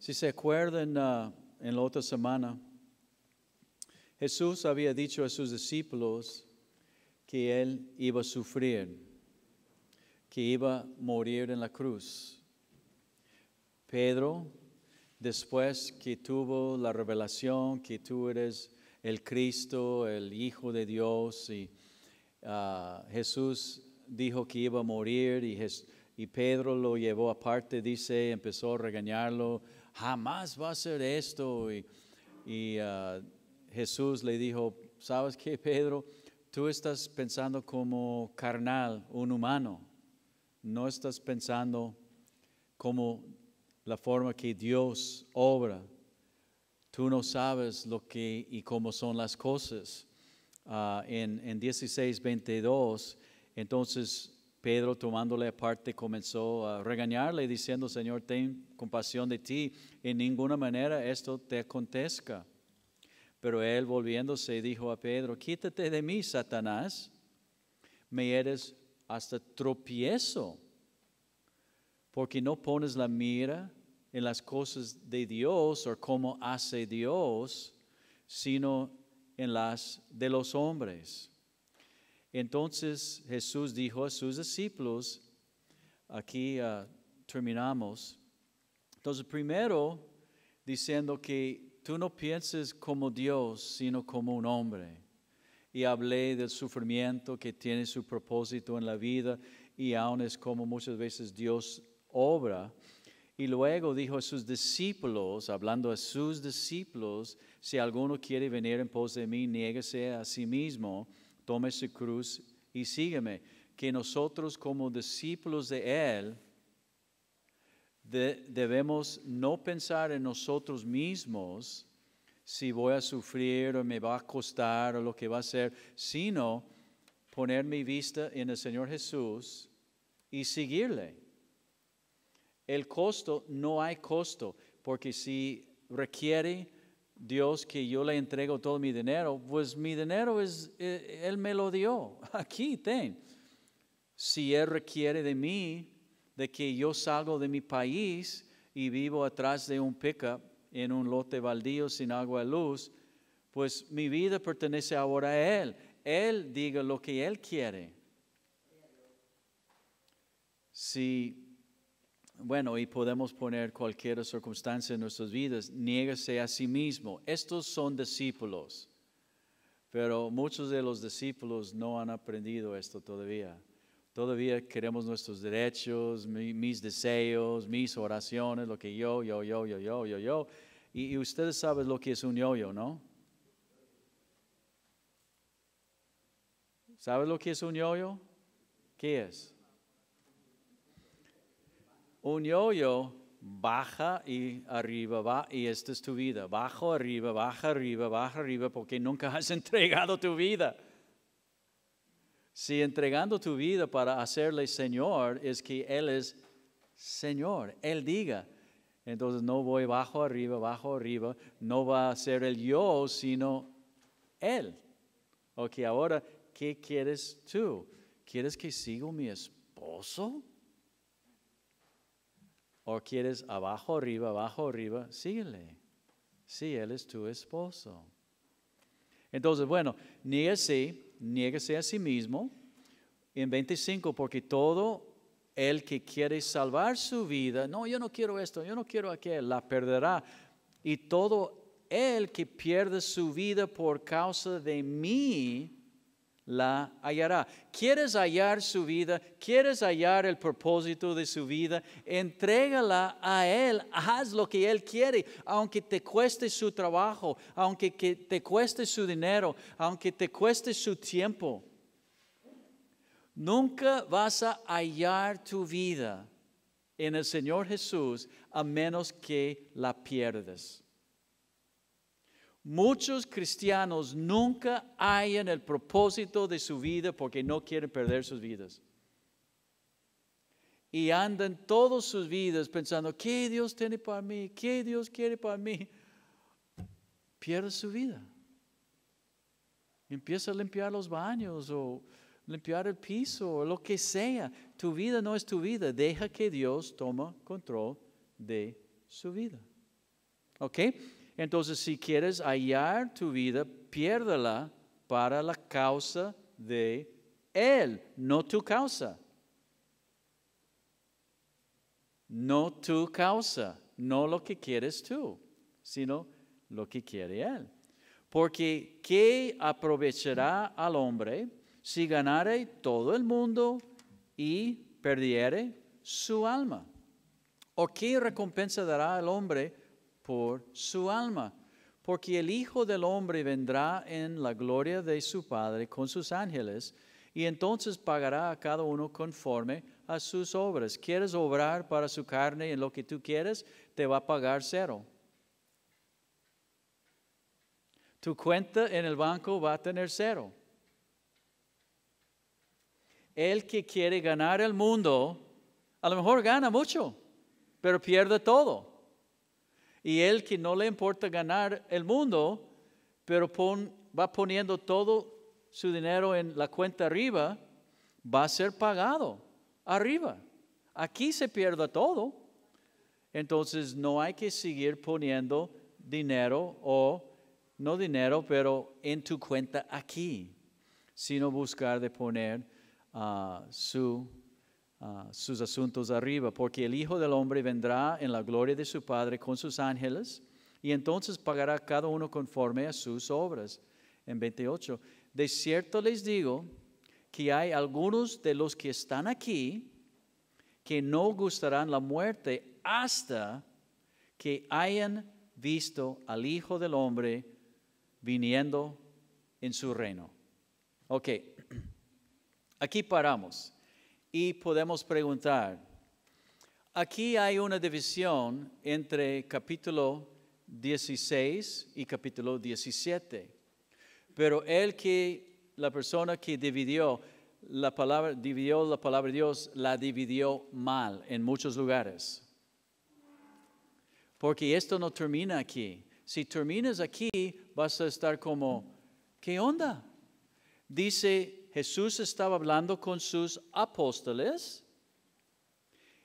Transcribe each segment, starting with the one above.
Si se acuerdan, en la otra semana, Jesús había dicho a sus discípulos que Él iba a sufrir, que iba a morir en la cruz. Pedro, después que tuvo la revelación que tú eres el Cristo, el Hijo de Dios, y Jesús dijo que iba a morir y Pedro lo llevó aparte, dice, empezó a regañarlo, jamás va a hacer esto. Y Jesús le dijo, ¿sabes qué, Pedro? Tú estás pensando como carnal, un humano. No estás pensando como la forma que Dios obra. Tú no sabes lo que y cómo son las cosas. En 16:22, entonces Pedro, tomándole aparte, comenzó a regañarle, diciendo, Señor, ten compasión de ti, en ninguna manera esto te acontezca. Pero él, volviéndose, dijo a Pedro, quítate de mí, Satanás, me eres hasta tropiezo, porque no pones la mira en las cosas de Dios o cómo hace Dios, sino en las de los hombres. Entonces Jesús dijo a sus discípulos, aquí terminamos, entonces primero diciendo que tú no pienses como Dios, sino como un hombre. Y hablé del sufrimiento que tiene su propósito en la vida y aún es como muchas veces Dios obra. Y luego dijo a sus discípulos, hablando a sus discípulos, si alguno quiere venir en pos de mí, niéguese a sí mismo, tome su cruz y sígueme. Que nosotros como discípulos de Él debemos no pensar en nosotros mismos, si voy a sufrir o me va a costar o lo que va a ser, sino poner mi vista en el Señor Jesús y seguirle. El costo, no hay costo, porque si requiere Dios que yo le entrego todo mi dinero, pues mi dinero Él me lo dio, aquí ten. Si Él requiere de mí, de que yo salgo de mi país y vivo atrás de un pickup en un lote baldío sin agua y luz, pues mi vida pertenece ahora a Él. Él diga lo que Él quiere. Bueno, y podemos poner cualquier circunstancia en nuestras vidas, niégase a sí mismo. Estos son discípulos, pero muchos de los discípulos no han aprendido esto todavía. Todavía queremos nuestros derechos, mis deseos, mis oraciones, lo que yo. Y ustedes saben lo que es un yo-yo, ¿no? ¿Sabes lo que es un yo-yo? ¿Qué es? Un yo-yo baja y arriba va, y esta es tu vida. Baja arriba, porque nunca has entregado tu vida. Si entregando tu vida para hacerle Señor, es que Él es Señor. Él diga. Entonces no voy bajo arriba, no va a ser el yo, sino Él. Ok, ahora, ¿qué quieres tú? ¿Quieres que siga mi esposo? ¿O quieres abajo, arriba? Síguele. Sí, Él es tu esposo. Entonces, bueno, niégase a sí mismo. En 25, porque todo el que quiere salvar su vida, no, yo no quiero esto, yo no quiero aquello, la perderá. Y todo el que pierde su vida por causa de mí, la hallará. ¿Quieres hallar su vida? ¿Quieres hallar el propósito de su vida? Entrégala a Él. Haz lo que Él quiere, aunque te cueste su trabajo, aunque te cueste su dinero, aunque te cueste su tiempo. Nunca vas a hallar tu vida en el Señor Jesús a menos que la pierdas. Muchos cristianos nunca hallan el propósito de su vida porque no quieren perder sus vidas. Y andan todas sus vidas pensando, ¿qué Dios tiene para mí? ¿Qué Dios quiere para mí? Pierde su vida. Empieza a limpiar los baños o limpiar el piso o lo que sea. Tu vida no es tu vida. Deja que Dios tome control de su vida. ¿Ok? Entonces, si quieres hallar tu vida, piérdela para la causa de Él, no tu causa. No tu causa, no lo que quieres tú, sino lo que quiere Él. Porque ¿qué aprovechará al hombre si ganare todo el mundo y perdiere su alma? ¿O qué recompensa dará al hombre por su alma? Porque el Hijo del Hombre vendrá en la gloria de su Padre con sus ángeles, y entonces pagará a cada uno conforme a sus obras. ¿Quieres obrar para su carne en lo que tú quieres? Te va a pagar 0. Tu cuenta en el banco va a tener 0. El que quiere ganar el mundo, a lo mejor gana mucho, pero pierde todo. Y el que no le importa ganar el mundo, pero va poniendo todo su dinero en la cuenta arriba, va a ser pagado arriba. Aquí se pierde todo. Entonces no hay que seguir poniendo dinero no dinero, pero en tu cuenta aquí, sino buscar de poner sus asuntos arriba, porque el Hijo del Hombre vendrá en la gloria de su Padre con sus ángeles, y entonces pagará cada uno conforme a sus obras. En 28, de cierto les digo que hay algunos de los que están aquí que no gustarán la muerte hasta que hayan visto al Hijo del Hombre viniendo en su reino. Ok, aquí paramos y podemos preguntar, aquí hay una división entre capítulo 16 y capítulo 17, pero la persona que dividió la palabra de Dios, la dividió mal en muchos lugares. Porque esto no termina aquí. Si terminas aquí, vas a estar como, ¿qué onda? Dice, Jesús estaba hablando con sus apóstoles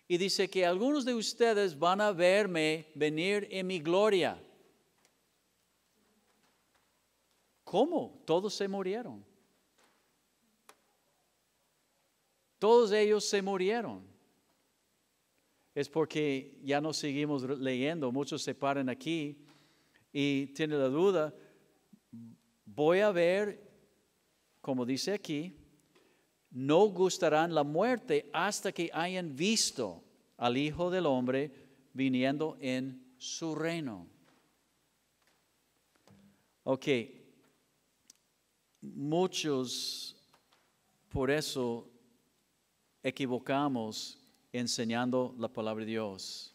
y dice que algunos de ustedes van a verme venir en mi gloria. ¿Cómo? Todos se murieron. Todos ellos se murieron. Es porque ya no seguimos leyendo. Muchos se paran aquí y tienen la duda. Voy a ver, como dice aquí, no gustarán la muerte hasta que hayan visto al Hijo del Hombre viniendo en su reino. Ok, muchos por eso equivocamos enseñando la palabra de Dios,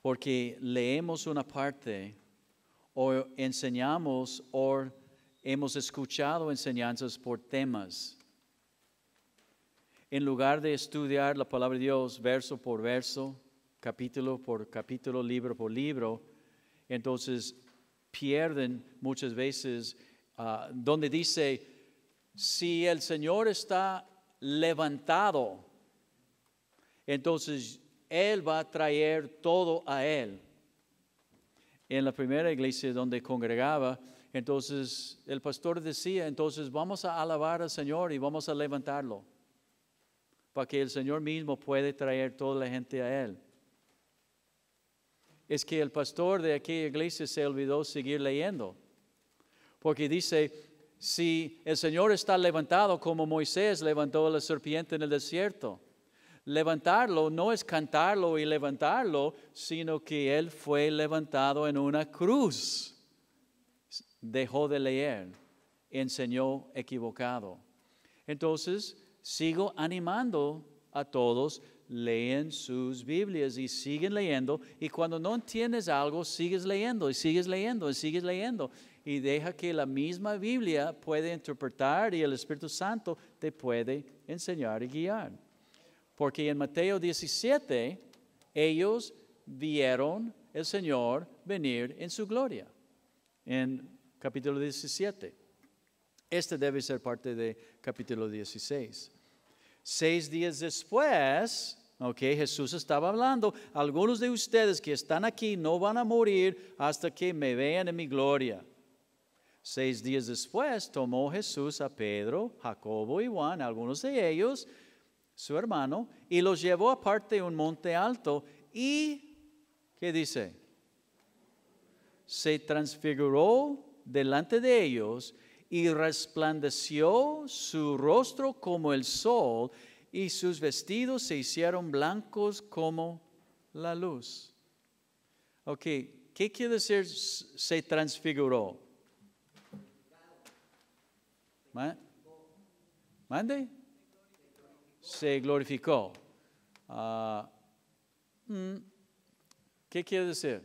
porque leemos una parte o enseñamos o hemos escuchado enseñanzas por temas. En lugar de estudiar la palabra de Dios verso por verso, capítulo por capítulo, libro por libro, entonces pierden muchas veces donde dice, si el Señor está levantado, entonces Él va a traer todo a Él. En la primera iglesia donde congregaba, entonces el pastor decía, entonces vamos a alabar al Señor y vamos a levantarlo, para que el Señor mismo puede traer toda la gente a Él. Es que el pastor de aquella iglesia se olvidó seguir leyendo, porque dice, si el Señor está levantado como Moisés levantó a la serpiente en el desierto, levantarlo no es cantarlo y levantarlo, sino que Él fue levantado en una cruz. Dejó de leer, enseñó equivocado. Entonces, sigo animando a todos, leen sus Biblias y siguen leyendo. Y cuando no entiendes algo, sigues leyendo y sigues leyendo y sigues leyendo. Y deja que la misma Biblia puede interpretar y el Espíritu Santo te puede enseñar y guiar. Porque en Mateo 17, ellos vieron el Señor venir en su gloria. En capítulo 17. Este debe ser parte de capítulo 16. 6 días después, Ok, Jesús estaba hablando. Algunos de ustedes que están aquí no van a morir hasta que me vean en mi gloria. 6 días después tomó Jesús a Pedro, Jacobo y Juan, algunos de ellos, su hermano, y los llevó aparte a un monte alto y, ¿qué dice? Se transfiguró delante de ellos y resplandeció su rostro como el sol y sus vestidos se hicieron blancos como la luz. Ok, ¿qué quiere decir se transfiguró? ¿Mande? Se glorificó. ¿Qué quiere decir?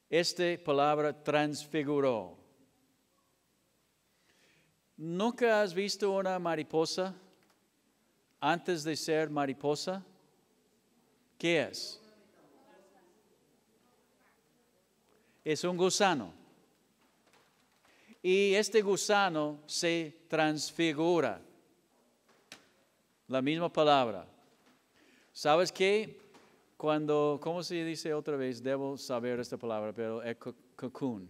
Esta palabra transfiguró. ¿Nunca has visto una mariposa antes de ser mariposa? ¿Qué es? Es un gusano. Y este gusano se transfigura. La misma palabra. ¿Sabes qué? ¿Cómo se dice otra vez? Debo saber esta palabra, pero es cocoon.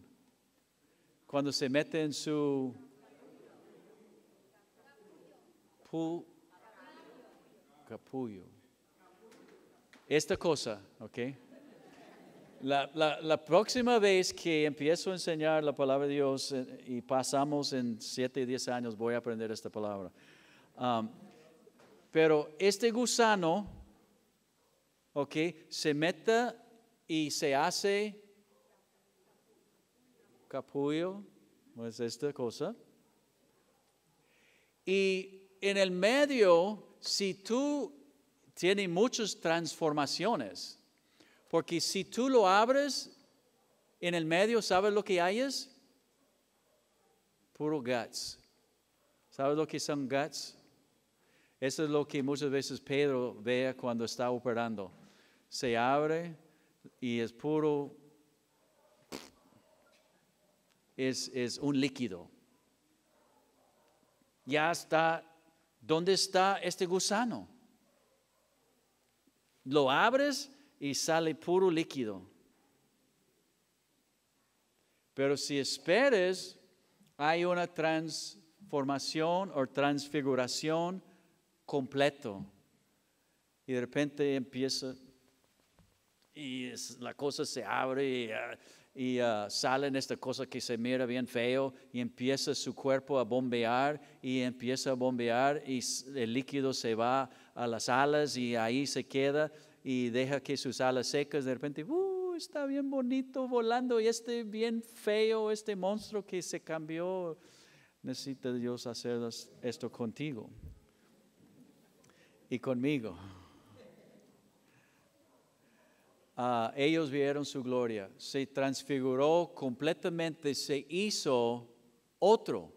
Cuando se mete en su capullo. Esta cosa, ¿ok? La próxima vez que empiezo a enseñar la palabra de Dios y pasamos en 7 o 10 años, voy a aprender esta palabra. Pero este gusano, ¿ok? Se mete y se hace capullo, ¿no es esta cosa? Y en el medio, si tú tienes muchas transformaciones, porque si tú lo abres en el medio, ¿sabes lo que hay? Puro guts. ¿Sabes lo que son guts? Eso es lo que muchas veces Pedro ve cuando está operando. Se abre y es puro, es un líquido. Ya está, ¿dónde está este gusano? Lo abres y sale puro líquido. Pero si esperes, hay una transformación o transfiguración completo. Y de repente empieza y la cosa se abre y sale en esta cosa que se mira bien feo y empieza su cuerpo a bombear y empieza a bombear y el líquido se va a las alas y ahí se queda y deja que sus alas secas de repente, está bien bonito volando y bien feo, este monstruo que se cambió. Necesita Dios hacer esto contigo y conmigo. Ellos vieron su gloria, se transfiguró completamente, se hizo otro.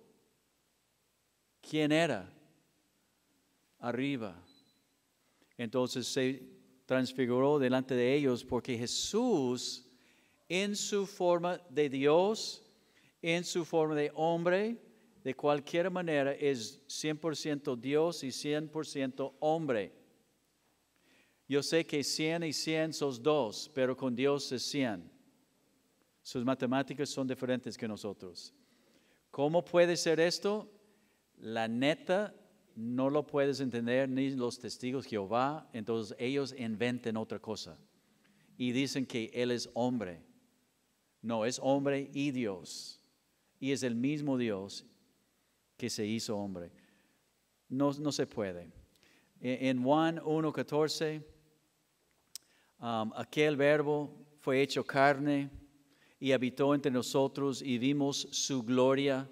¿Quién era? Arriba. Entonces se transfiguró delante de ellos porque Jesús, en su forma de Dios, en su forma de hombre, de cualquier manera es 100% Dios y 100% hombre. Yo sé que 100 y 100 son 2, pero con Dios es 100. Sus matemáticas son diferentes que nosotros. ¿Cómo puede ser esto? La neta no lo puedes entender ni los testigos de Jehová, entonces ellos inventan otra cosa y dicen que Él es hombre. No, es hombre y Dios. Y es el mismo Dios que se hizo hombre. No se puede. En Juan 1:14, aquel verbo fue hecho carne y habitó entre nosotros y vimos su gloria.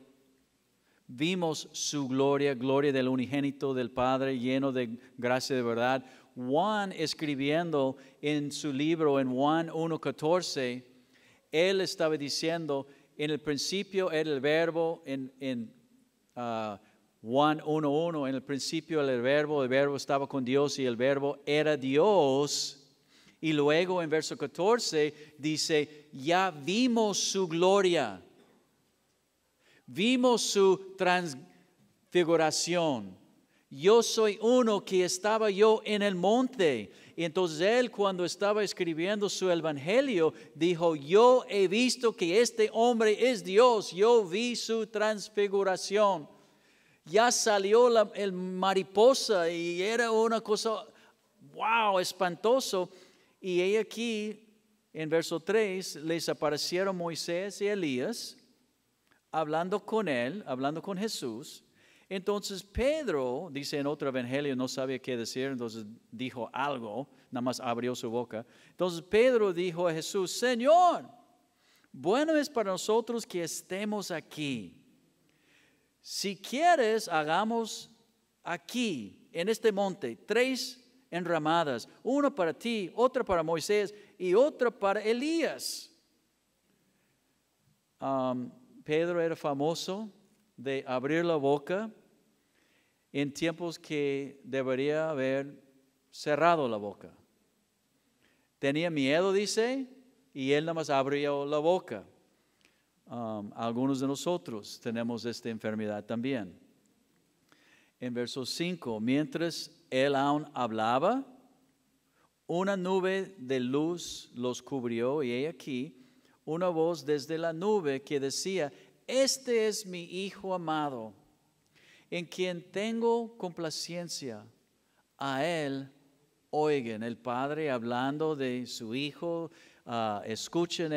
Vimos su gloria, gloria del unigénito del Padre, lleno de gracia y de verdad. Juan, escribiendo en su libro en Juan 1:14, él estaba diciendo, en el principio era el verbo, en Juan 1:1, en el principio era el verbo estaba con Dios y el verbo era Dios. Y luego en verso 14 dice, ya vimos su gloria. Vimos su transfiguración. yo soy uno que estaba yo en el monte. Y entonces él, cuando estaba escribiendo su evangelio, dijo, yo he visto que este hombre es Dios, yo vi su transfiguración. Ya salió el mariposa y era una cosa, wow, espantoso. Y he aquí, en verso 3, les aparecieron Moisés y Elías, hablando con él, hablando con Jesús. Entonces Pedro, dice en otro evangelio, no sabía qué decir, entonces dijo algo, nada más abrió su boca. Entonces Pedro dijo a Jesús, Señor, bueno es para nosotros que estemos aquí. Si quieres, hagamos aquí, en este monte, 3 enramadas, una para ti, otra para Moisés y otra para Elías. Pedro era famoso de abrir la boca en tiempos que debería haber cerrado la boca. Tenía miedo, dice, y él nada más abrió la boca. Algunos de nosotros tenemos esta enfermedad también. En verso 5, mientras él aún hablaba, una nube de luz los cubrió, y he aquí una voz desde la nube que decía, este es mi Hijo amado, en quien tengo complacencia, a él oigan. El Padre hablando de su Hijo, escuchen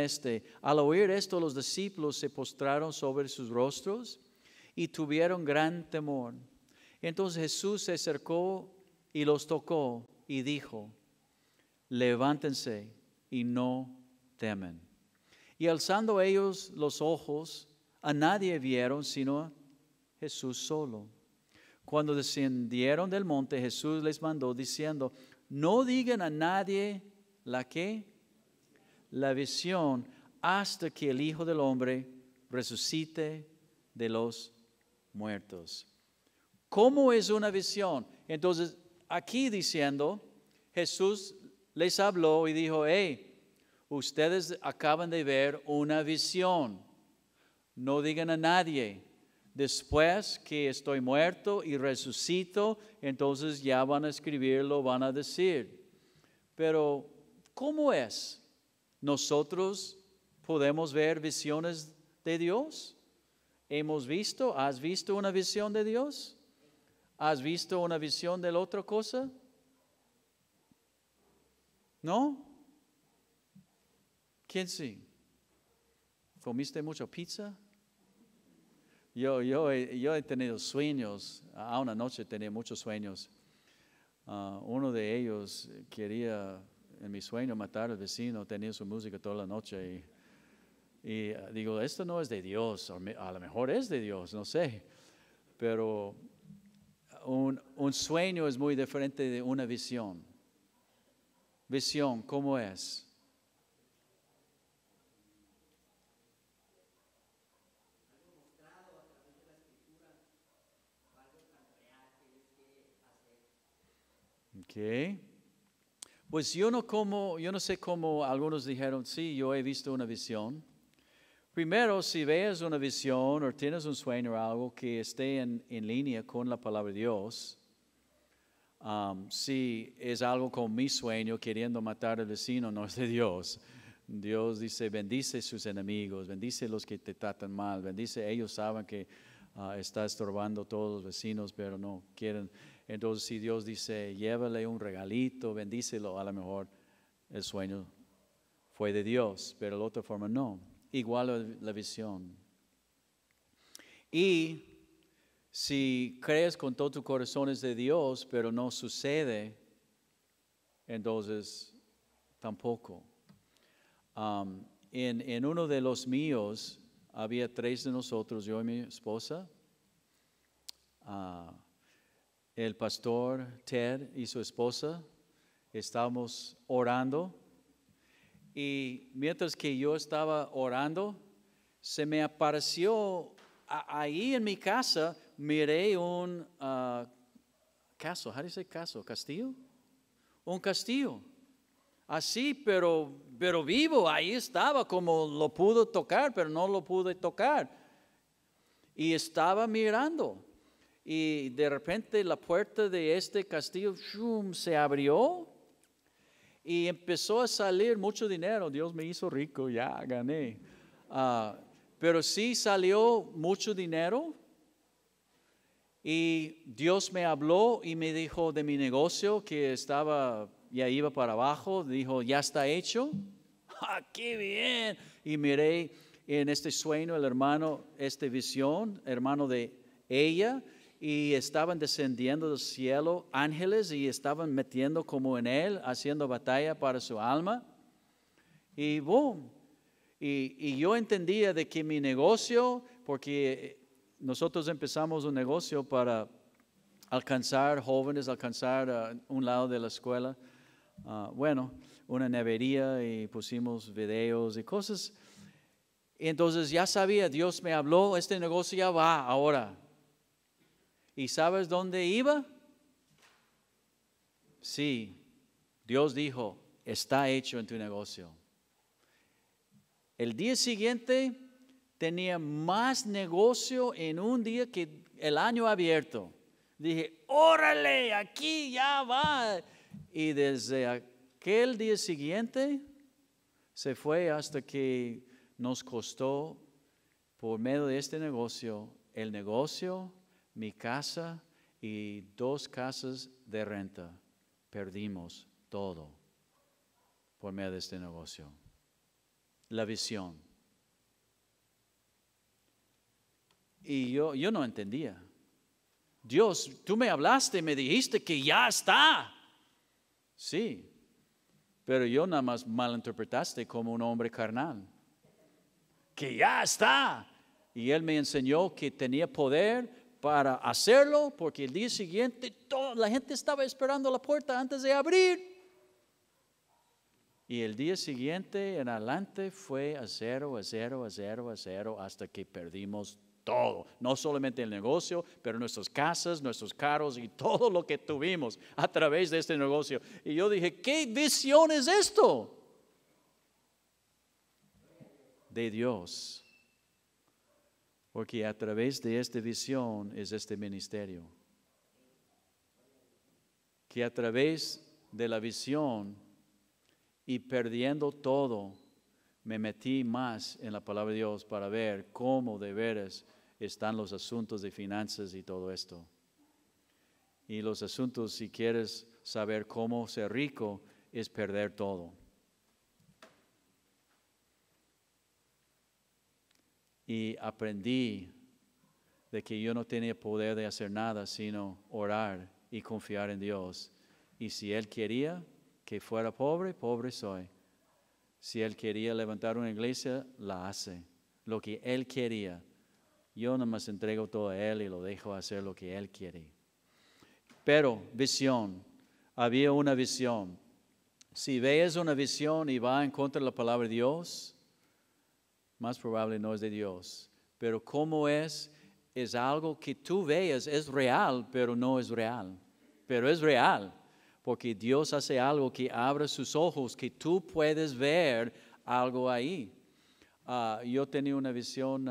Al oír esto, los discípulos se postraron sobre sus rostros y tuvieron gran temor. Entonces Jesús se acercó y los tocó y dijo, levántense y no temen. Y alzando ellos los ojos, a nadie vieron sino a Jesús solo. Cuando descendieron del monte, Jesús les mandó diciendo, no digan a nadie la visión, hasta que el Hijo del Hombre resucite de los muertos. ¿Cómo es una visión? Entonces, aquí diciendo, Jesús les habló y dijo, hey, ustedes acaban de ver una visión. No digan a nadie. Después que estoy muerto y resucito, entonces ya van a escribirlo, van a decir. Pero, ¿cómo es? ¿Nosotros podemos ver visiones de Dios? ¿Has visto una visión de Dios? ¿Has visto una visión de la otra cosa? ¿No? ¿Quién sí? ¿Comiste mucha pizza? Yo he tenido sueños, a una noche tenía muchos sueños. Uno de ellos quería en mi sueño matar al vecino, tenía su música toda la noche y digo, esto no es de Dios, a lo mejor es de Dios, no sé, pero un sueño es muy diferente de una visión. Visión, ¿cómo es? Okay. Pues yo no sé cómo algunos dijeron, sí, yo he visto una visión. Primero, si ves una visión o tienes un sueño o algo que esté en línea con la palabra de Dios, si es algo con mi sueño queriendo matar al vecino, no es de Dios. Dios dice, bendice sus enemigos, bendice los que te tratan mal, bendice, ellos saben que está estorbando a todos los vecinos, pero no quieren. Entonces, si Dios dice, llévale un regalito, bendícelo, a lo mejor el sueño fue de Dios, pero de otra forma no. Igual la visión. Y si crees con todo tu corazón es de Dios, pero no sucede, entonces tampoco. En uno de los míos, había 3 de nosotros, yo y mi esposa, el pastor Ted y su esposa, estábamos orando. Y mientras que yo estaba orando, se me apareció ahí en mi casa, miré un castillo, un castillo, así, pero vivo, ahí estaba, como lo pude tocar, pero no lo pude tocar. Y estaba mirando. y de repente la puerta de este castillo ¡shum!, se abrió y empezó a salir mucho dinero. Dios me hizo rico, ya gané. Pero sí salió mucho dinero y Dios me habló y me dijo de mi negocio que ya iba para abajo. Dijo, ya está hecho. ¡Qué bien! Y miré en este sueño el hermano, esta visión, hermano de ella, y estaban descendiendo del cielo ángeles y estaban metiendo como en él, haciendo batalla para su alma. Y boom. Y yo entendía de que mi negocio, porque nosotros empezamos un negocio para alcanzar jóvenes, alcanzar un lado de la escuela. Una nevería y pusimos videos y cosas. Entonces ya sabía, Dios me habló, este negocio ya va ahora. ¿Y sabes dónde iba? Sí, Dios dijo, está hecho en tu negocio. El día siguiente tenía más negocio en un día que el año abierto. Dije, órale, aquí ya va. Y desde aquel día siguiente se fue hasta que nos costó, por medio de este negocio, el negocio, mi casa y 2 casas de renta. Perdimos todo por medio de este negocio. La visión. Y yo no entendía. Dios, tú me hablaste, me dijiste que ya está. Sí, pero yo nada más malinterpretaste como un hombre carnal. Que ya está. Y Él me enseñó que tenía poder para hacerlo, porque el día siguiente toda la gente estaba esperando la puerta antes de abrir. Y el día siguiente en adelante fue a cero, hasta que perdimos todo. No solamente el negocio, pero nuestras casas, nuestros carros y todo lo que tuvimos a través de este negocio. Y yo dije, ¿qué visión es esto? De Dios. Porque a través de esta visión es este ministerio. Que a través de la visión y perdiendo todo, me metí más en la palabra de Dios para ver cómo de veras están los asuntos de finanzas y todo esto. Y los asuntos, si quieres saber cómo ser rico, es perder todo. Y aprendí de que yo no tenía poder de hacer nada, sino orar y confiar en Dios. Y si Él quería que fuera pobre, pobre soy. Si Él quería levantar una iglesia, la hace. Lo que Él quería. Yo nada más entrego todo a Él y lo dejo hacer lo que Él quiere. Pero visión. Había una visión. Si ves una visión y va en contra de la palabra de Dios, más probable no es de Dios. Pero como es algo que tú veas, es real, pero no es real. Pero es real. Porque Dios hace algo que abre sus ojos, que tú puedes ver algo ahí. Yo tenía una visión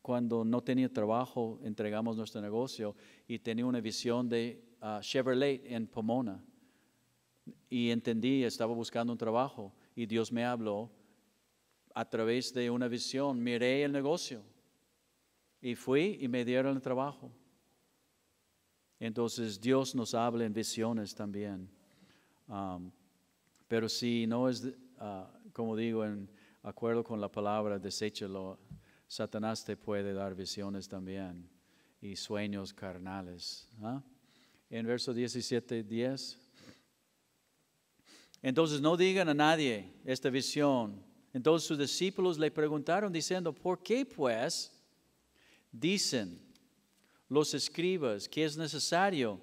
cuando no tenía trabajo, entregamos nuestro negocio y tenía una visión de Chevrolet en Pomona. Y entendí, estaba buscando un trabajo y Dios me habló a través de una visión. Miré el negocio y fui y me dieron el trabajo. Entonces Dios nos habla en visiones también. Pero si no es, como digo, en acuerdo con la palabra, deséchalo. Satanás te puede dar visiones también y sueños carnales. En verso 17:10. Entonces no digan a nadie esta visión. Entonces sus discípulos le preguntaron diciendo, ¿por qué pues dicen los escribas que es necesario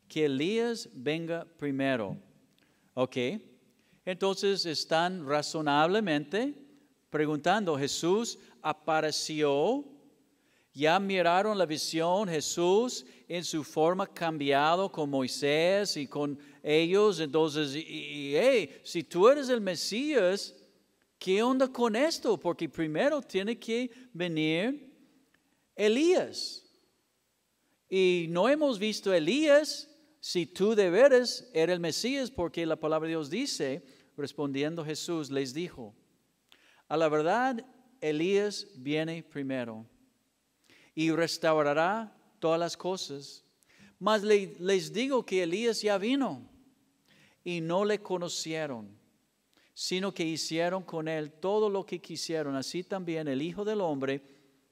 que Elías venga primero? Ok, entonces están razonablemente preguntando, Jesús apareció, ya miraron la visión, Jesús en su forma cambiado con Moisés y con ellos, entonces, si tú eres el Mesías, ¿qué onda con esto? Porque primero tiene que venir Elías. Y no hemos visto a Elías, si tú de veras eres el Mesías, porque la palabra de Dios dice, respondiendo Jesús les dijo, a la verdad Elías viene primero y restaurará todas las cosas. Mas les digo que Elías ya vino y no le conocieron, sino que hicieron con él todo lo que quisieron. Así también el Hijo del Hombre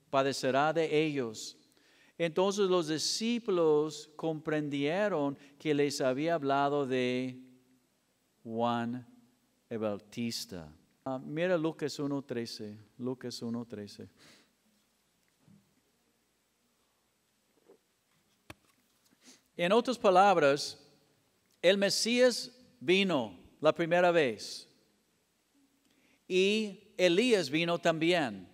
padecerá de ellos. Entonces los discípulos comprendieron que les había hablado de Juan el Bautista. Mira Lucas 1:13. Lucas 1:13. En otras palabras, el Mesías vino la primera vez y Elías vino también.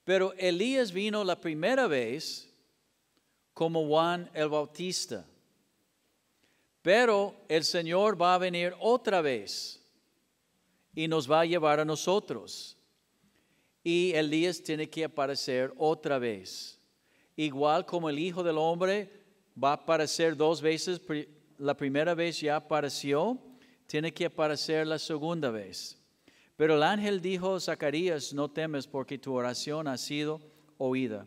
Pero Elías vino la primera vez como Juan el Bautista. Pero el Señor va a venir otra vez y nos va a llevar a nosotros. Y Elías tiene que aparecer otra vez. Igual como el Hijo del Hombre va a aparecer 2 veces. La primera vez ya apareció, tiene que aparecer la segunda vez. Pero el ángel dijo a Zacarías, no temes porque tu oración ha sido oída.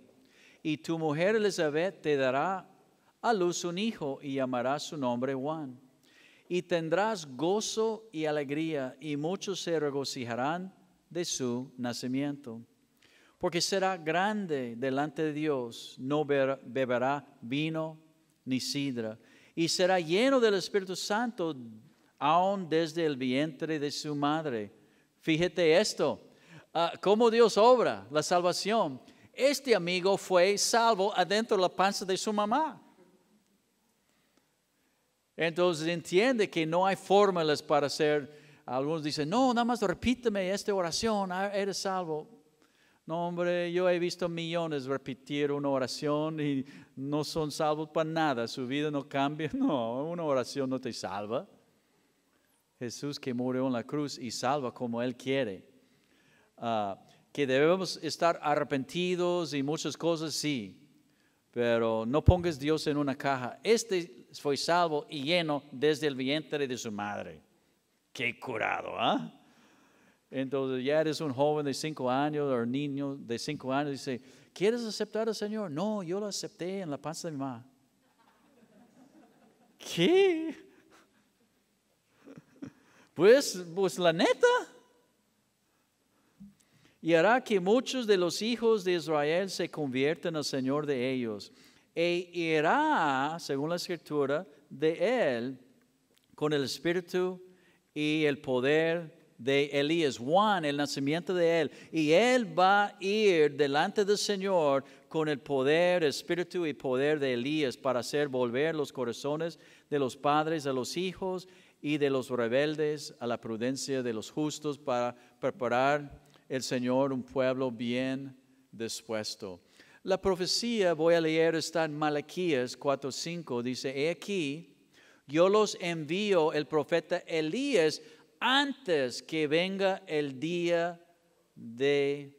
Y tu mujer Elizabeth te dará a luz un hijo y llamará su nombre Juan. Y tendrás gozo y alegría y muchos se regocijarán de su nacimiento. Porque será grande delante de Dios, no beberá vino ni sidra. Y será lleno del Espíritu Santo aún desde el vientre de su madre. Fíjate esto, cómo Dios obra la salvación. Este amigo fue salvo adentro de la panza de su mamá. Entonces entiende que no hay fórmulas para ser. Algunos dicen, no, nada más repíteme esta oración, eres salvo. No, hombre, yo he visto millones repetir una oración y no son salvos para nada, su vida no cambia. No, una oración no te salva. Jesús que murió en la cruz y salva como Él quiere. Que debemos estar arrepentidos y muchas cosas, sí. Pero no pongas Dios en una caja. Este fue salvo y lleno desde el vientre de su madre. Qué curado, ¿ah? Entonces ya eres un joven de 5 años o niño de 5 años y dice, ¿quieres aceptar al Señor? No, yo lo acepté en la panza de mi mamá. ¿Qué? Pues la neta. Y hará que muchos de los hijos de Israel se conviertan al Señor de ellos. E irá, según la Escritura, de él con el espíritu y el poder de Elías. Juan, el nacimiento de él. Y él va a ir delante del Señor con el poder, espíritu y poder de Elías para hacer volver los corazones de los padres a los hijos y de los rebeldes a la prudencia de los justos para preparar el Señor un pueblo bien dispuesto. La profecía, voy a leer, está en Malaquías 4:5, dice, he aquí, yo los envío el profeta Elías antes que venga el día de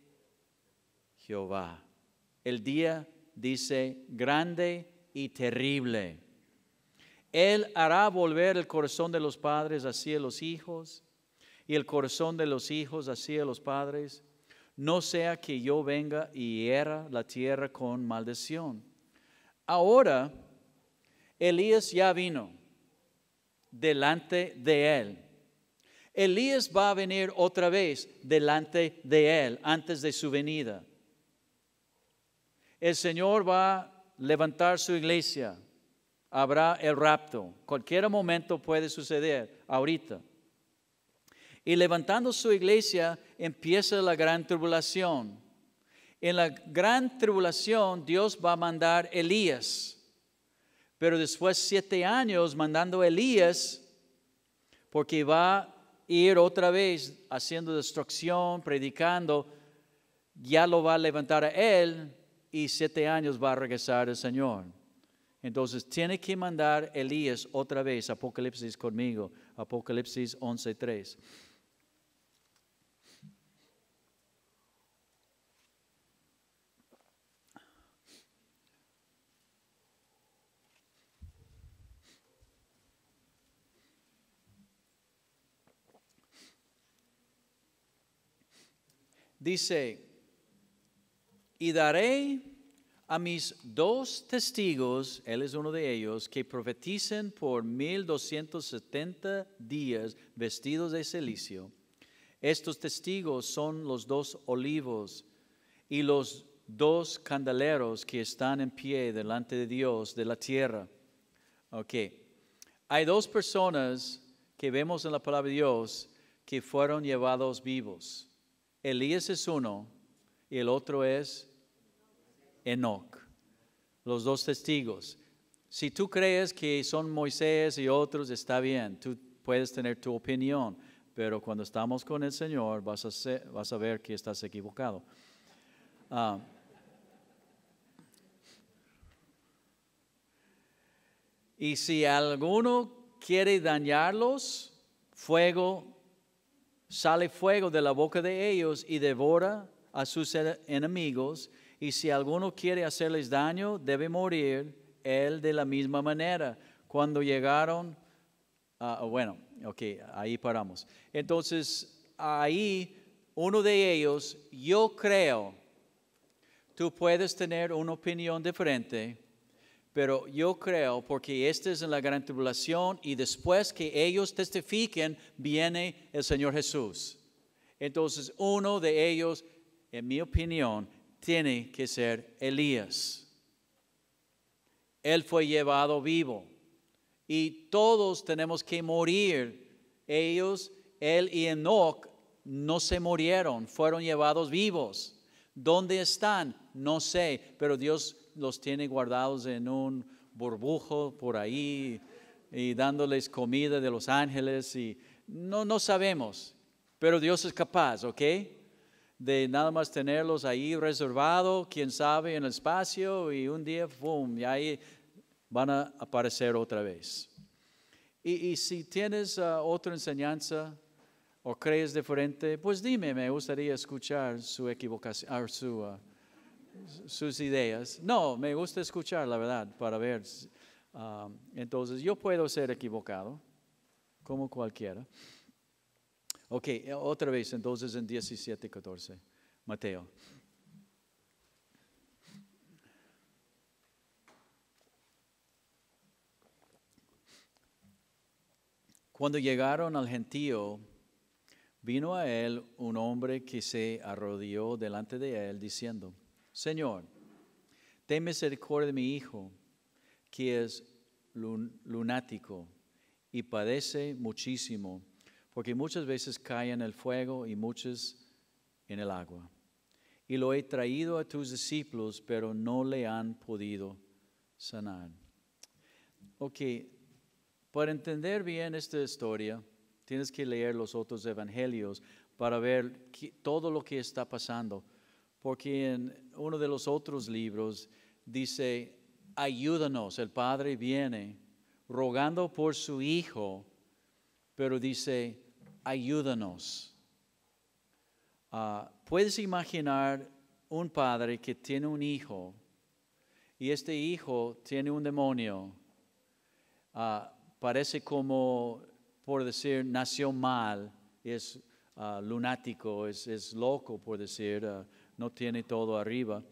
Jehová. El día, dice, grande y terrible. Él hará volver el corazón de los padres hacia los hijos y el corazón de los hijos hacia los padres. No sea que yo venga y hiera la tierra con maldición. Ahora, Elías ya vino delante de él. Elías va a venir otra vez delante de él antes de su venida. El Señor va a levantar su iglesia. Habrá el rapto. Cualquier momento puede suceder, ahorita. Y levantando su iglesia empieza la gran tribulación. En la gran tribulación Dios va a mandar Elías. Pero después 7 años mandando Elías, porque va a ir otra vez haciendo destrucción, predicando, ya lo va a levantar a él y 7 años va a regresar el Señor. Entonces tiene que mandar Elías otra vez, Apocalipsis conmigo, Apocalipsis 11:3. Dice, y daré a mis 2 testigos, él es uno de ellos, que profeticen por 1270 días vestidos de cilicio. Estos testigos son los 2 olivos y los 2 candeleros que están en pie delante de Dios de la tierra. Ok. Hay 2 personas que vemos en la palabra de Dios que fueron llevados vivos. Elías es uno y el otro es Enoc. Los 2 testigos. Si tú crees que son Moisés y otros, está bien. Tú puedes tener tu opinión. Pero cuando estamos con el Señor, vas a ver que estás equivocado. Y si alguno quiere dañarlos, sale fuego de la boca de ellos y devora a sus enemigos. Y si alguno quiere hacerles daño, debe morir él de la misma manera. Cuando llegaron, ahí paramos. Entonces, ahí uno de ellos, yo creo, tú puedes tener una opinión diferente, pero yo creo, porque esta es en la gran tribulación y después que ellos testifiquen, viene el Señor Jesús. Entonces, uno de ellos, en mi opinión, tiene que ser Elías. Él fue llevado vivo. Y todos tenemos que morir. Ellos, él y Enoc, no se murieron, fueron llevados vivos. ¿Dónde están? No sé, pero Dios los tiene guardados en un burbujo por ahí y dándoles comida de los ángeles y no sabemos, pero Dios es capaz, ¿ok? De nada más tenerlos ahí reservados, quién sabe, en el espacio y un día, ¡pum!, y ahí van a aparecer otra vez. Y si tienes otra enseñanza o crees diferente, pues dime, me gustaría escuchar su equivocación, sus ideas. No, me gusta escuchar, la verdad, para ver. Entonces, yo puedo ser equivocado, como cualquiera. Ok, otra vez, entonces en 17:14, Mateo. Cuando llegaron al gentío, vino a él un hombre que se arrodilló delante de él, diciendo, Señor, ten misericordia de mi hijo, que es lunático y padece muchísimo, porque muchas veces cae en el fuego y muchas en el agua. Y lo he traído a tus discípulos, pero no le han podido sanar. Ok, para entender bien esta historia, tienes que leer los otros evangelios para ver todo lo que está pasando. Porque en uno de los otros libros dice, ayúdanos, el Padre viene rogando por su Hijo, pero dice, ayúdanos. Puedes imaginar un padre que tiene un hijo y este hijo tiene un demonio. Parece como, por decir, nació mal, es lunático, es loco, por decir, no tiene todo arriba.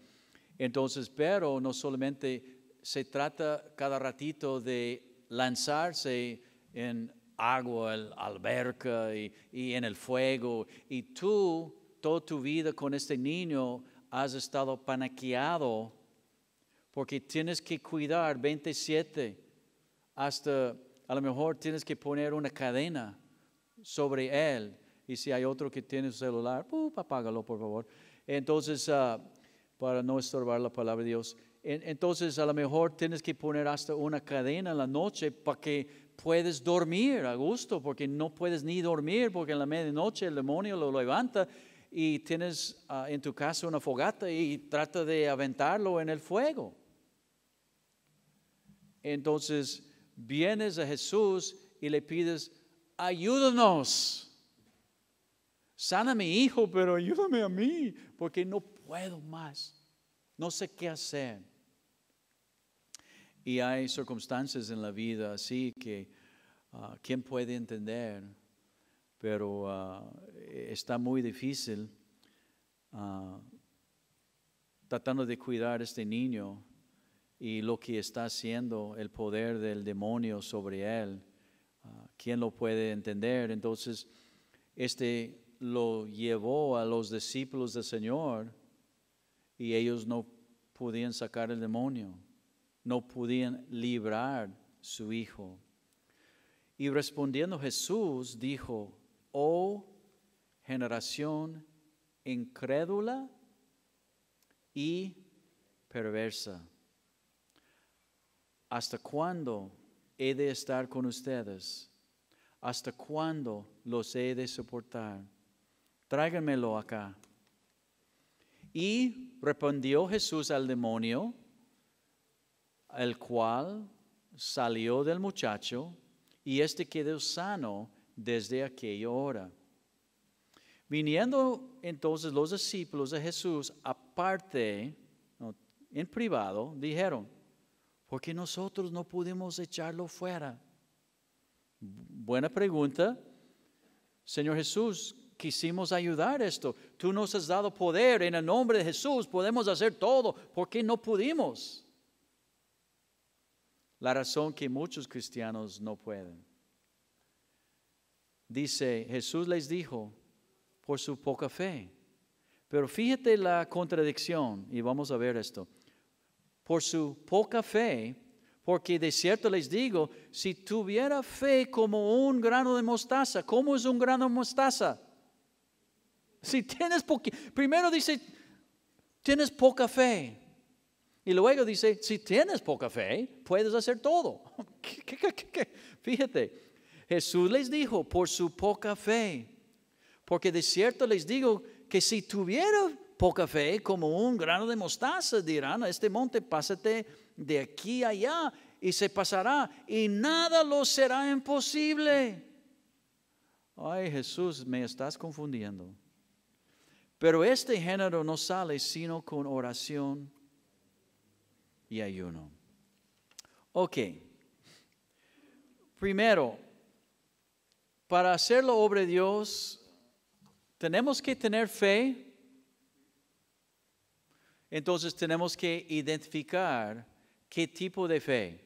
Entonces, pero no solamente se trata cada ratito de lanzarse en agua, alberca y en el fuego. Y tú, toda tu vida con este niño, has estado paniqueado porque tienes que cuidar 27 hasta a lo mejor tienes que poner una cadena sobre él. Y si hay otro que tiene su celular, apágalo por favor. Entonces, para no estorbar la palabra de Dios. Entonces, a lo mejor tienes que poner hasta una cadena en la noche para que puedas dormir a gusto, porque no puedes ni dormir, porque en la medianoche el demonio lo levanta y tienes en tu casa una fogata y trata de aventarlo en el fuego. Entonces, vienes a Jesús y le pides, ayúdanos. Sana a mi hijo, pero ayúdame a mí, porque no puedo más. No sé qué hacer. Y hay circunstancias en la vida así que ¿quién puede entender? Pero está muy difícil. tratando de cuidar a este niño y lo que está haciendo el poder del demonio sobre él. ¿Quién lo puede entender? Entonces, lo llevó a los discípulos del Señor y ellos no podían sacar el demonio, no podían librar su hijo. Y respondiendo Jesús dijo: oh generación incrédula y perversa, ¿hasta cuándo he de estar con ustedes? ¿Hasta cuándo los he de soportar? Tráiganmelo acá. Y respondió Jesús al demonio, el cual salió del muchacho, y éste quedó sano desde aquella hora. Viniendo entonces los discípulos de Jesús aparte, en privado, dijeron: ¿por qué nosotros no pudimos echarlo fuera? Buena pregunta. Señor Jesús, quisimos ayudar esto. Tú nos has dado poder en el nombre de Jesús. Podemos hacer todo. ¿Por qué no pudimos? La razón que muchos cristianos no pueden. Dice, Jesús les dijo: por su poca fe. Pero fíjate la contradicción, y vamos a ver esto. Por su poca fe, porque de cierto les digo, si tuviera fe como un grano de mostaza. ¿Cómo es un grano de mostaza? Si tienes primero dice, tienes poca fe. Y luego dice, si tienes poca fe, puedes hacer todo. Fíjate, Jesús les dijo, por su poca fe. Porque de cierto les digo que si tuviera poca fe, como un grano de mostaza, dirán a este monte, pásate de aquí a allá, y se pasará, y nada lo será imposible. Ay, Jesús, me estás confundiendo. Pero este género no sale sino con oración y ayuno. Ok. Primero, para hacer la obra de Dios, tenemos que tener fe. Entonces tenemos que identificar qué tipo de fe,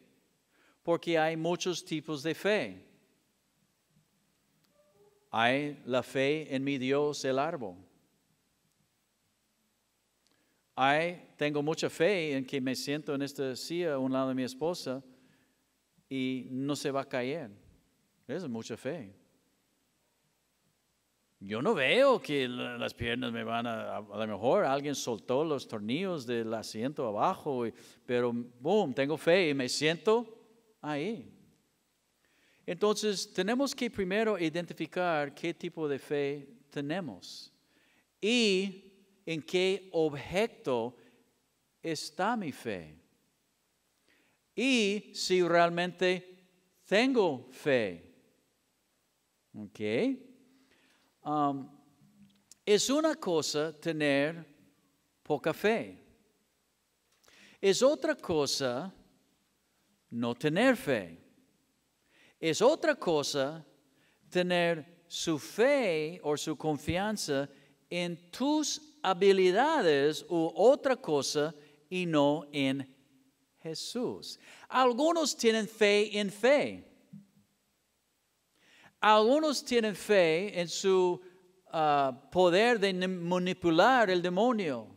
porque hay muchos tipos de fe. Hay la fe en mi Dios, el árbol. Tengo mucha fe en que me siento en esta silla a un lado de mi esposa y no se va a caer. Esa es mucha fe. Yo no veo que las piernas me van a lo mejor alguien soltó los tornillos del asiento abajo, pero boom, tengo fe y me siento ahí. Entonces tenemos que primero identificar qué tipo de fe tenemos y en qué objeto está mi fe. Y si realmente tengo fe. ¿Ok? Es una cosa tener poca fe. Es otra cosa no tener fe. Es otra cosa tener su fe o su confianza en tus habilidades u otra cosa y no en Jesús. Algunos tienen fe en fe. Algunos tienen fe en su poder de manipular el demonio.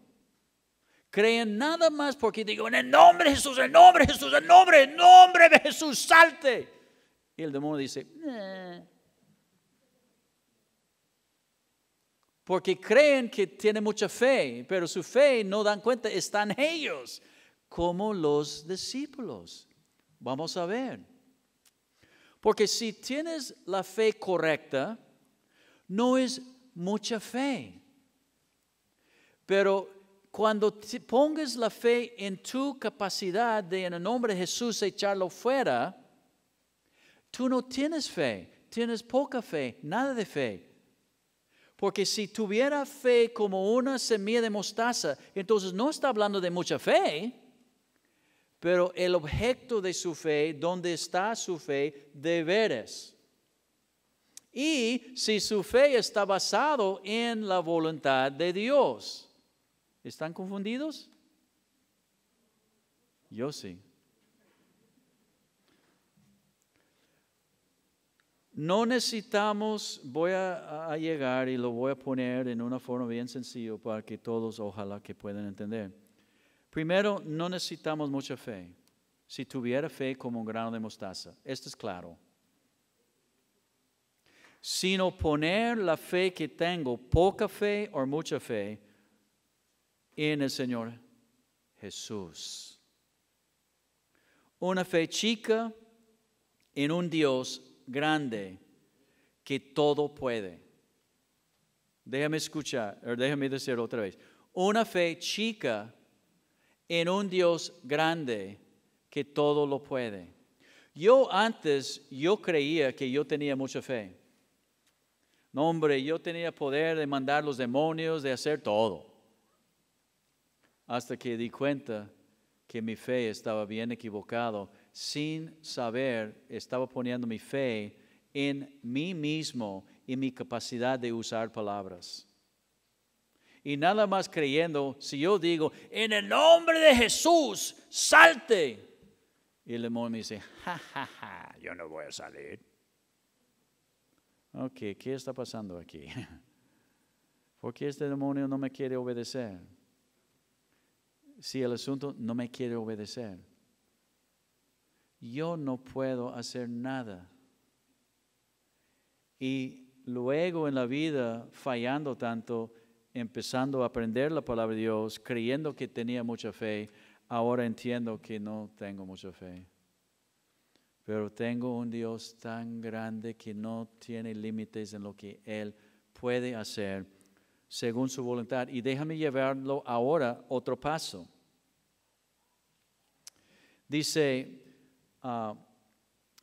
Creen nada más porque digo, en el nombre de Jesús, en el nombre de Jesús, en el nombre de Jesús, salte. Y el demonio dice, porque creen que tienen mucha fe, pero su fe no dan cuenta, están ellos, como los discípulos. Vamos a ver. Porque si tienes la fe correcta, no es mucha fe. Pero cuando pongas la fe en tu capacidad de en el nombre de Jesús echarlo fuera, tú no tienes fe, tienes poca fe, nada de fe. Porque si tuviera fe como una semilla de mostaza, entonces no está hablando de mucha fe. Pero el objeto de su fe, ¿dónde está su fe? Deberes. y si su fe está basado en la voluntad de Dios. ¿Están confundidos? Yo sí. No necesitamos, voy a llegar y lo voy a poner en una forma bien sencilla para que todos ojalá que puedan entender. Primero, no necesitamos mucha fe. Si tuviera fe como un grano de mostaza, esto es claro. Sino poner la fe que tengo, poca fe o mucha fe, en el Señor Jesús. Una fe chica en un Dios grande que todo puede. Déjame decir otra vez. Una fe chica en un Dios grande que todo lo puede. Yo creía que yo tenía mucha fe. No, hombre, yo tenía poder de mandar los demonios, de hacer todo. Hasta que di cuenta que mi fe estaba bien equivocado. Sin saber, estaba poniendo mi fe en mí mismo y mi capacidad de usar palabras. Y nada más creyendo, si yo digo, en el nombre de Jesús, salte. Y el demonio me dice, yo no voy a salir. Ok, ¿qué está pasando aquí? ¿Por qué este demonio no me quiere obedecer? Si el asunto no me quiere obedecer, yo no puedo hacer nada. Y luego en la vida, fallando tanto, empezando a aprender la palabra de Dios, creyendo que tenía mucha fe, ahora entiendo que no tengo mucha fe. Pero tengo un Dios tan grande que no tiene límites en lo que Él puede hacer según su voluntad. Y déjame llevarlo ahora otro paso. Dice,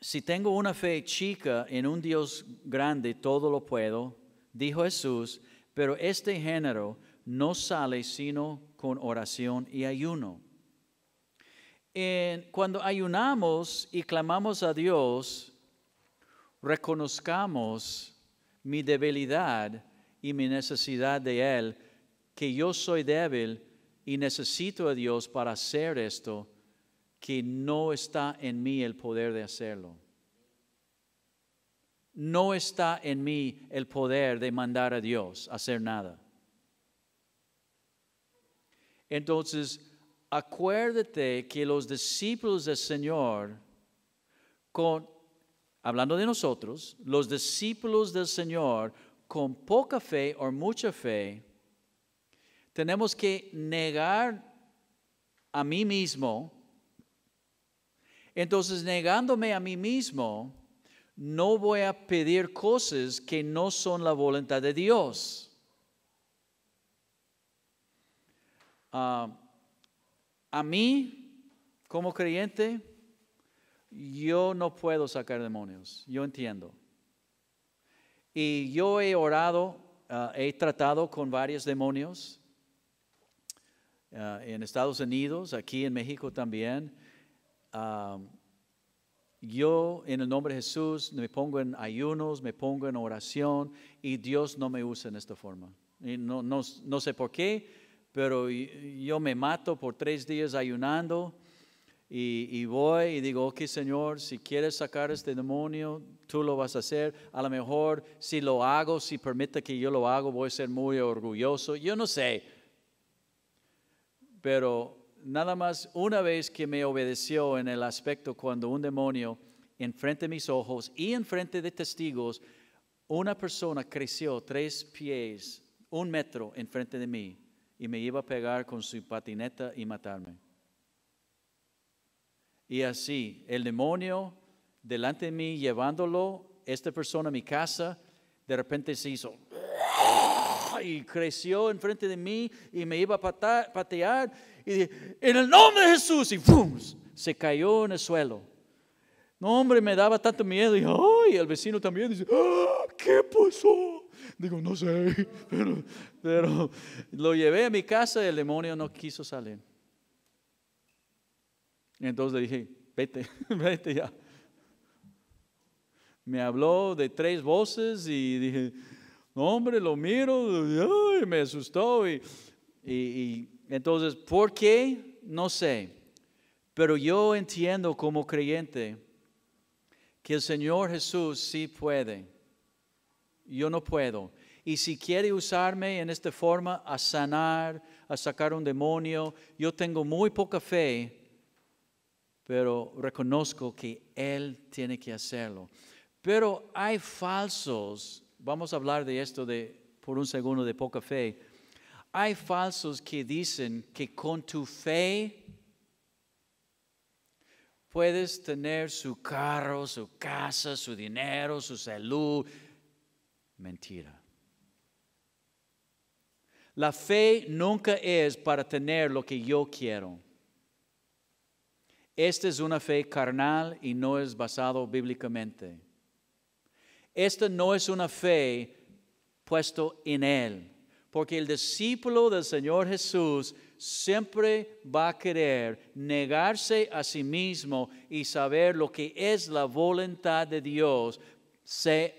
si tengo una fe chica en un Dios grande, todo lo puedo, dijo Jesús, pero este género no sale sino con oración y ayuno. Cuando ayunamos y clamamos a Dios, reconozcamos mi debilidad y mi necesidad de Él, que yo soy débil y necesito a Dios para hacer esto, que no está en mí el poder de hacerlo. No está en mí el poder de mandar a Dios a hacer nada. Entonces, acuérdate que los discípulos del Señor, hablando de nosotros, los discípulos del Señor con poca fe o mucha fe, tenemos que negar a mí mismo. Entonces, negándome a mí mismo, no voy a pedir cosas que no son la voluntad de Dios. A mí, como creyente, yo no puedo sacar demonios, yo entiendo. Y yo he orado, he tratado con varios demonios en Estados Unidos, aquí en México también. Yo en el nombre de Jesús me pongo en ayunos, me pongo en oración y Dios no me usa en esta forma. Y no sé por qué. Pero yo me mato por 3 días ayunando y voy y digo, ok, Señor, si quieres sacar este demonio, tú lo vas a hacer. A lo mejor si lo hago, si permite que yo lo haga, voy a ser muy orgulloso. Yo no sé. Pero nada más una vez que me obedeció en el aspecto cuando un demonio enfrente de mis ojos y enfrente de testigos, una persona creció 3 pies, 1 metro enfrente de mí. Y me iba a pegar con su patineta y matarme. Y así, el demonio delante de mí, llevándolo, esta persona a mi casa, de repente se hizo y creció enfrente de mí y me iba a patear. Y dije, en el nombre de Jesús, y ¡pum! Se cayó en el suelo. No, hombre, me daba tanto miedo. Y ¡ay! El vecino también dice, ¿qué pasó? Digo, no sé, pero lo llevé a mi casa y el demonio no quiso salir. Entonces le dije, vete ya. Me habló de 3 voces y dije, no, hombre, lo miro, ay, me asustó. Y entonces, ¿por qué? No sé. Pero yo entiendo como creyente que el Señor Jesús sí puede. Yo no puedo. Y si quiere usarme en esta forma a sanar, a sacar un demonio, yo tengo muy poca fe, pero reconozco que Él tiene que hacerlo. Pero hay falsos, vamos a hablar de esto por un segundo de poca fe. Hay falsos que dicen que con tu fe puedes tener su carro, su casa, su dinero, su salud. Mentira. La fe nunca es para tener lo que yo quiero. Esta es una fe carnal y no es basado bíblicamente. Esta no es una fe puesto en Él. Porque el discípulo del Señor Jesús siempre va a querer negarse a sí mismo y saber lo que es la voluntad de Dios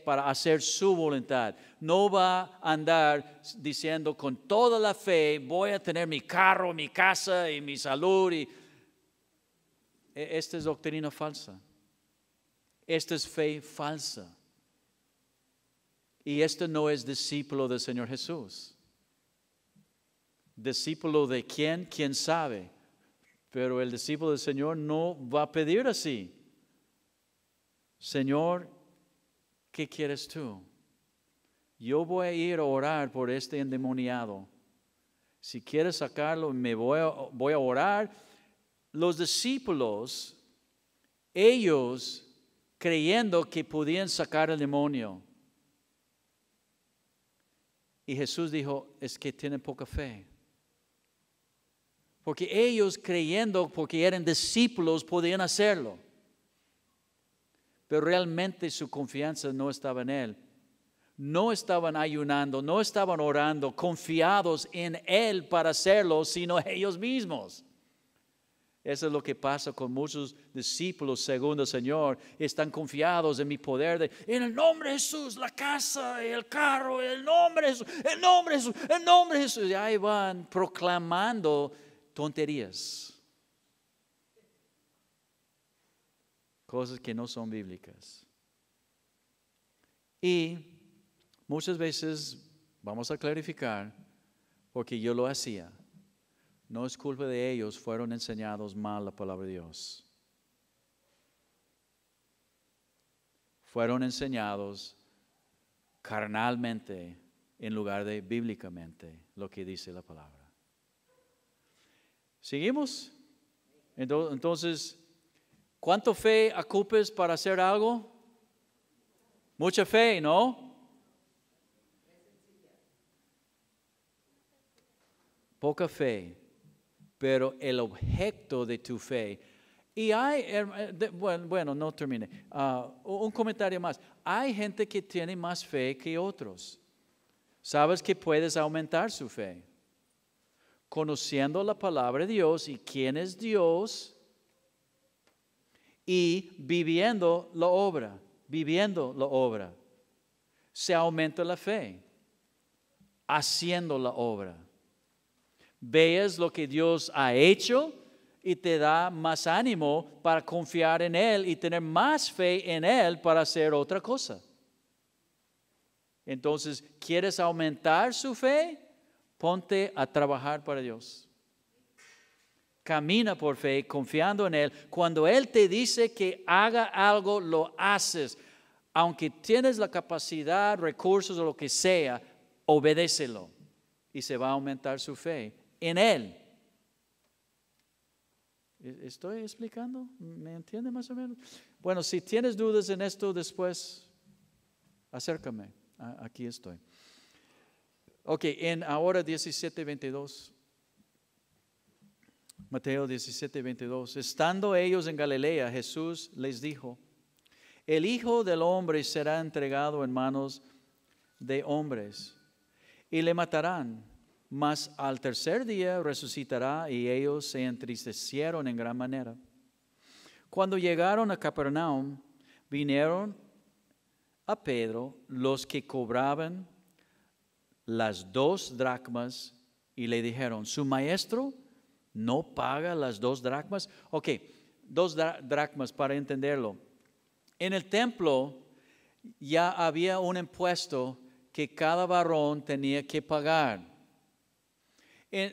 para hacer su voluntad. No va a andar diciendo con toda la fe, voy a tener mi carro, mi casa y mi salud. Esta es doctrina falsa. Esta es fe falsa. Y este no es discípulo del Señor Jesús. Discípulo de quién, quién sabe. Pero el discípulo del Señor no va a pedir así. Señor, ¿qué quieres tú? Yo voy a ir a orar por este endemoniado. Si quieres sacarlo, voy a orar. Los discípulos, ellos creyendo que podían sacar el demonio. Y Jesús dijo, es que tienen poca fe. Porque ellos creyendo, porque eran discípulos, podían hacerlo. Pero realmente su confianza no estaba en Él. No estaban ayunando, no estaban orando, confiados en Él para hacerlo, sino ellos mismos. Eso es lo que pasa con muchos discípulos según el Señor. Están confiados en mi poder. En el nombre de Jesús, la casa, el carro, el nombre de Jesús, el nombre de Jesús, el nombre de Jesús. Y ahí van proclamando tonterías. Cosas que no son bíblicas. Y muchas veces, vamos a clarificar, porque yo lo hacía. No es culpa de ellos, fueron enseñados mal la palabra de Dios. Fueron enseñados carnalmente en lugar de bíblicamente lo que dice la palabra. ¿Seguimos? Entonces, ¿cuánta fe ocupes para hacer algo? Mucha fe, ¿no? Poca fe. Pero el objeto de tu fe. Y hay, bueno, no termine. Un comentario más. Hay gente que tiene más fe que otros. Sabes que puedes aumentar su fe. Conociendo la palabra de Dios y quién es Dios. Y viviendo la obra. Viviendo la obra. Se aumenta la fe. Haciendo la obra. Veas lo que Dios ha hecho y te da más ánimo para confiar en Él y tener más fe en Él para hacer otra cosa. Entonces, ¿quieres aumentar su fe? Ponte a trabajar para Dios. Camina por fe, confiando en Él. Cuando Él te dice que haga algo, lo haces. Aunque tienes la capacidad, recursos o lo que sea, obedécelo. Y se va a aumentar su fe en Él. ¿Estoy explicando? ¿Me entiende más o menos? Bueno, si tienes dudas en esto después, acércame. Aquí estoy. Ok, ahora 17:22. Mateo 17:22. Estando ellos en Galilea, Jesús les dijo, el Hijo del Hombre será entregado en manos de hombres y le matarán. Mas al tercer día resucitará, y ellos se entristecieron en gran manera. Cuando llegaron a Capernaum, vinieron a Pedro los que cobraban las 2 dracmas y le dijeron, ¿su maestro no paga las 2 dracmas? Ok, 2 dracmas para entenderlo. En el templo ya había un impuesto que cada varón tenía que pagar.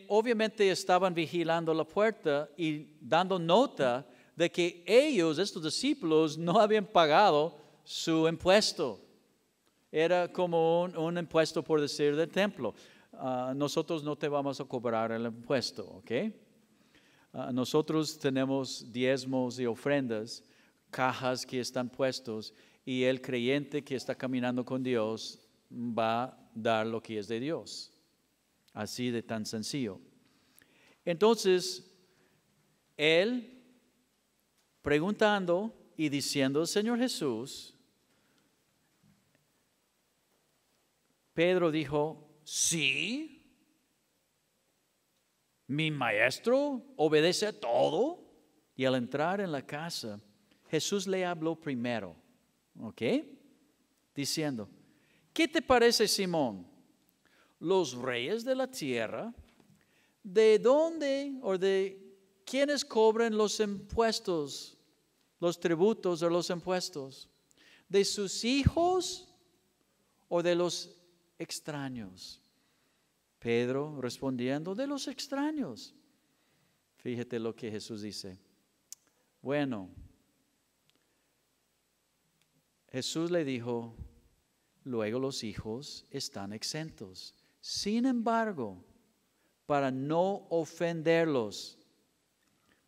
Obviamente estaban vigilando la puerta y dando nota de que ellos, estos discípulos, no habían pagado su impuesto. Era como un impuesto, por decir, del templo. Nosotros no te vamos a cobrar el impuesto, ¿ok? Nosotros tenemos diezmos y ofrendas, cajas que están puestos, y el creyente que está caminando con Dios va a dar lo que es de Dios. Así de tan sencillo. Entonces, él preguntando y diciendo al Señor Jesús, Pedro dijo, sí, mi maestro obedece a todo. Y al entrar en la casa, Jesús le habló primero, ¿ok? Diciendo, ¿qué te parece, Simón? Los reyes de la tierra, ¿de dónde o de quiénes cobran los impuestos, los tributos o los impuestos? ¿De sus hijos o de los extraños? Pedro respondiendo, de los extraños. Fíjate lo que Jesús dice. Bueno, Jesús le dijo, luego los hijos están exentos. Sin embargo, para no ofenderlos,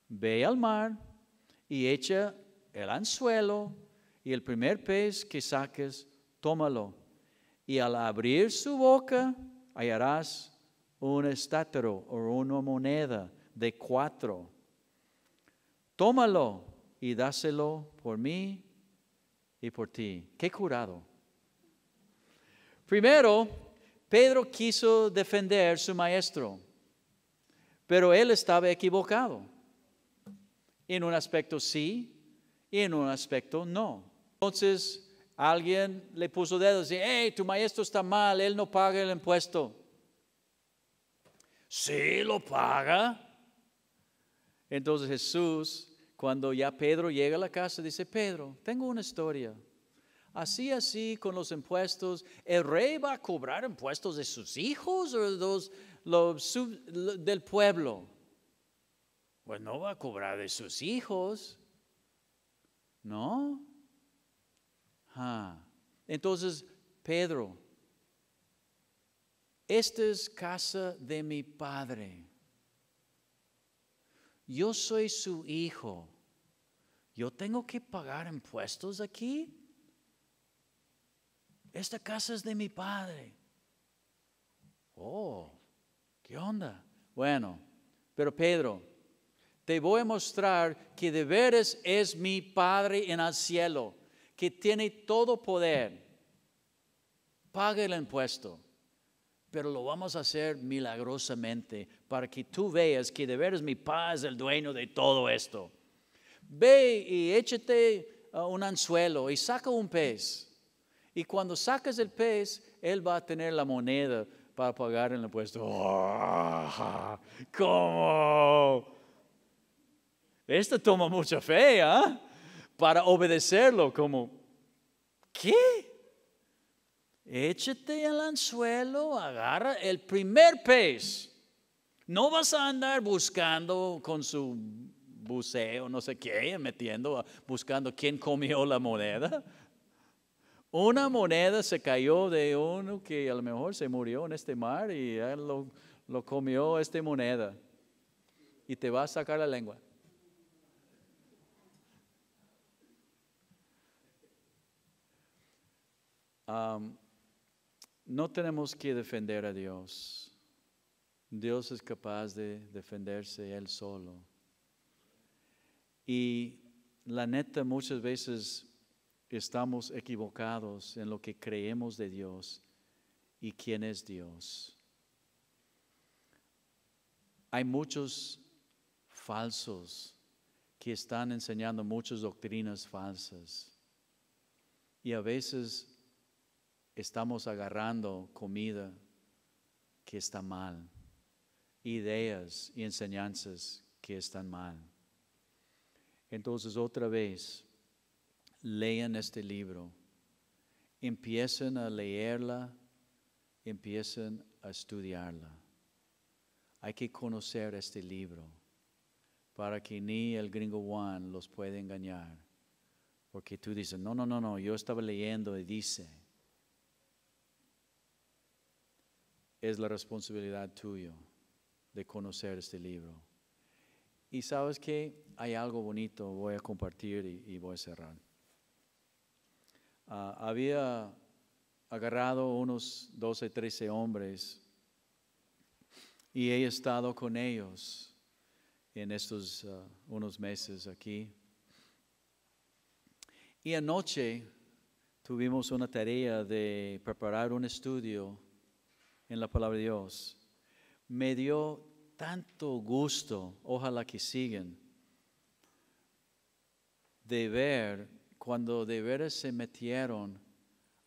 ve al mar y echa el anzuelo y el primer pez que saques, tómalo. Y al abrir su boca, hallarás un estátero o una moneda de 4. Tómalo y dáselo por mí y por ti. ¡Qué curado! Primero, Pedro quiso defender a su maestro, pero él estaba equivocado. En un aspecto sí, y en un aspecto no. Entonces, alguien le puso dedos y dice, hey, tu maestro está mal, él no paga el impuesto. Sí, lo paga. Entonces Jesús, cuando ya Pedro llega a la casa, dice, Pedro, tengo una historia. Así con los impuestos, ¿el rey va a cobrar impuestos de sus hijos o del pueblo? Pues no va a cobrar de sus hijos, ¿no? Entonces, Pedro, esta es casa de mi padre. Yo soy su hijo. ¿Yo tengo que pagar impuestos aquí? Esta casa es de mi padre. Oh, ¿qué onda? Bueno, pero Pedro, te voy a mostrar que de veras es mi Padre en el cielo, que tiene todo poder. Paga el impuesto, pero lo vamos a hacer milagrosamente para que tú veas que de veras mi Padre es el dueño de todo esto. Ve y échate un anzuelo y saca un pez. Y cuando sacas el pez, él va a tener la moneda para pagar el impuesto. Oh, ¿cómo? Esto toma mucha fe, ¿ah? Para obedecerlo, como, ¿qué? Échate el anzuelo, agarra el primer pez. No vas a andar buscando con su buceo, no sé qué, buscando quién comió la moneda. Una moneda se cayó de uno que a lo mejor se murió en este mar y él lo comió esta moneda. Y te va a sacar la lengua. No tenemos que defender a Dios. Dios es capaz de defenderse Él solo. Y la neta, muchas veces estamos equivocados en lo que creemos de Dios y quién es Dios. Hay muchos falsos que están enseñando muchas doctrinas falsas. Y a veces estamos agarrando comida que está mal, ideas y enseñanzas que están mal. Entonces otra vez, lean este libro, empiecen a leerla, empiecen a estudiarla. Hay que conocer este libro para que ni el gringo Juan los pueda engañar. Porque tú dices, no, yo estaba leyendo y dice. Es la responsabilidad tuya de conocer este libro. Y sabes que hay algo bonito, voy a compartir y voy a cerrar. Había agarrado unos 12, 13 hombres y he estado con ellos en estos unos meses aquí. Y anoche tuvimos una tarea de preparar un estudio en la palabra de Dios. Me dio tanto gusto, ojalá que sigan, de ver cuando de veras se metieron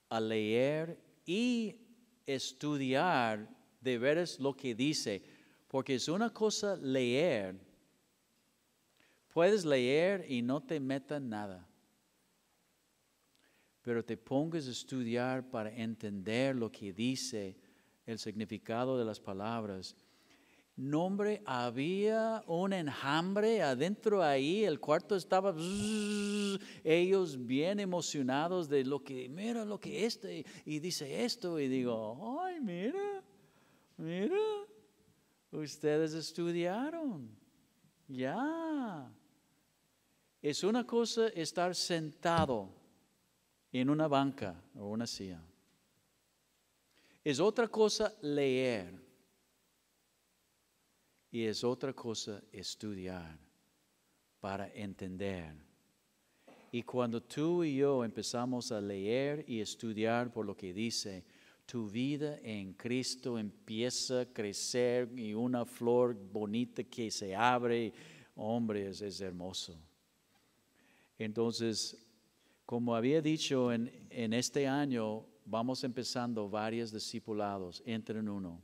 a leer y estudiar de veras lo que dice, porque es una cosa leer, puedes leer y no te metan nada, pero te pongas a estudiar para entender lo que dice, el significado de las palabras. No, hombre, había un enjambre adentro ahí, el cuarto estaba, ellos bien emocionados de lo que, mira lo que y dice esto, y digo, ay, mira, ustedes estudiaron, ya. Es una cosa estar sentado en una banca o una silla. Es otra cosa leer. Y es otra cosa estudiar para entender. Y cuando tú y yo empezamos a leer y estudiar por lo que dice, tu vida en Cristo empieza a crecer y una flor bonita que se abre. Hombre, es hermoso. Entonces, como había dicho, en este año vamos empezando varios discipulados, entre en uno,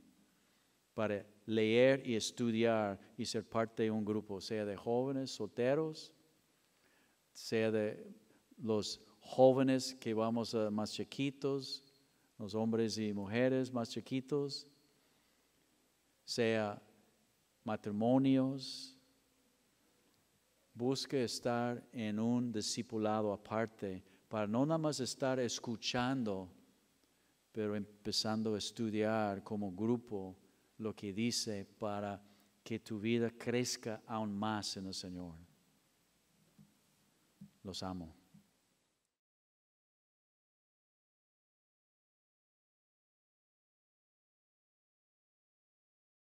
para leer y estudiar y ser parte de un grupo, sea de jóvenes solteros, sea de los jóvenes que vamos a más chiquitos, los hombres y mujeres más chiquitos, sea matrimonios. Busque estar en un discipulado aparte para no nada más estar escuchando, pero empezando a estudiar como grupo lo que dice para que tu vida crezca aún más en el Señor. Los amo.